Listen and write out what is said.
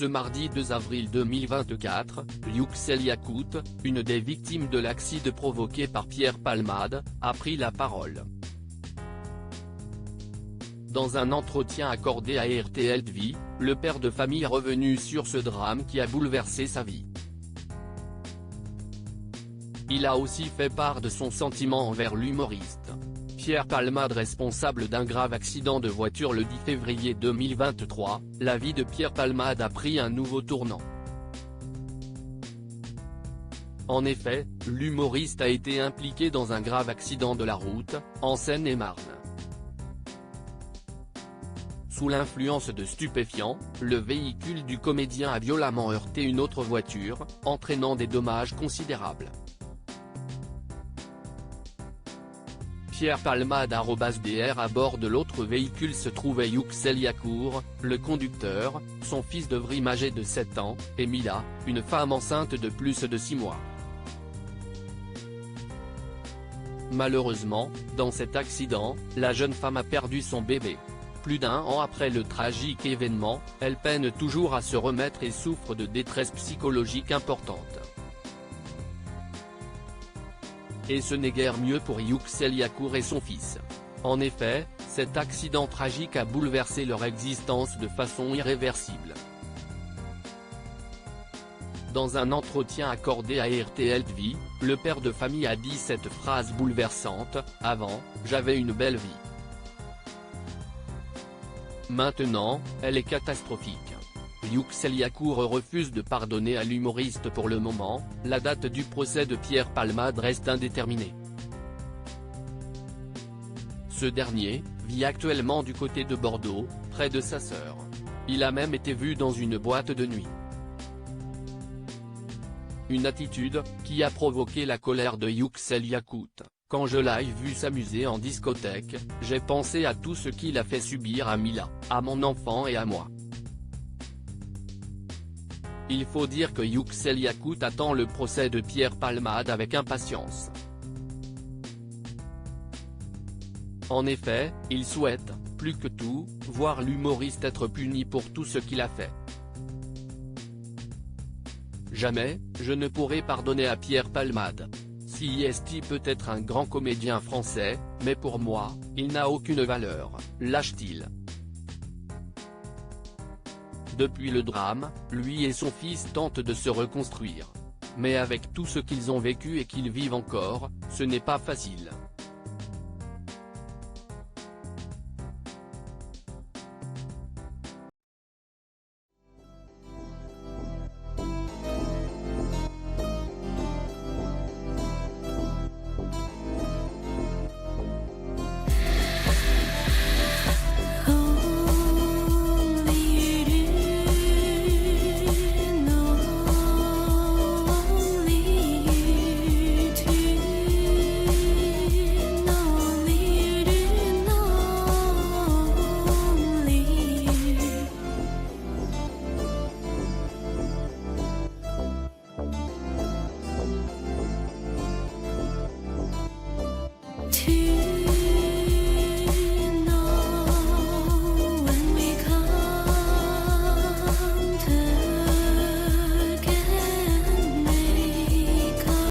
Ce mardi 2 avril 2024, Yuxel Yacout, une des victimes de l'accident provoqué par Pierre Palmade, a pris la parole. Dans un entretien accordé à RTL TV, le père de famille est revenu sur ce drame qui a bouleversé sa vie. Il a aussi fait part de son sentiment envers l'humoriste. Pierre Palmade, responsable d'un grave accident de voiture le 10 février 2023, la vie de Pierre Palmade a pris un nouveau tournant. En effet, l'humoriste a été impliqué dans un grave accident de la route, en Seine-et-Marne. Sous l'influence de stupéfiants, le véhicule du comédien a violemment heurté une autre voiture, entraînant des dommages considérables. Pierre Palmade _dr à bord de l'autre véhicule se trouvait Yuxel Yacout, le conducteur, son fils de Vrim âgé de 7 ans, et Mila, une femme enceinte de plus de 6 mois. Malheureusement, dans cet accident, la jeune femme a perdu son bébé. Plus d'un an après le tragique événement, elle peine toujours à se remettre et souffre de détresse psychologique importante. Et ce n'est guère mieux pour Yuxel Yacout et son fils. En effet, cet accident tragique a bouleversé leur existence de façon irréversible. Dans un entretien accordé à RTL TV, le père de famille a dit cette phrase bouleversante: « Avant, j'avais une belle vie. Maintenant, elle est catastrophique ». Yuxel Yacout refuse de pardonner à l'humoriste pour le moment, la date du procès de Pierre Palmade reste indéterminée. Ce dernier vit actuellement du côté de Bordeaux, près de sa sœur. Il a même été vu dans une boîte de nuit. Une attitude qui a provoqué la colère de Yuxel Yacout. « Quand je l'ai vu s'amuser en discothèque, j'ai pensé à tout ce qu'il a fait subir à Mila, à mon enfant et à moi. » Il faut dire que Yuxel Yacout attend le procès de Pierre Palmade avec impatience. En effet, il souhaite, plus que tout, voir l'humoriste être puni pour tout ce qu'il a fait. « Jamais, je ne pourrai pardonner à Pierre Palmade. CIST peut être un grand comédien français, mais pour moi, il n'a aucune valeur, lâche-t-il. » Depuis le drame, lui et son fils tentent de se reconstruire. Mais avec tout ce qu'ils ont vécu et qu'ils vivent encore, ce n'est pas facile. To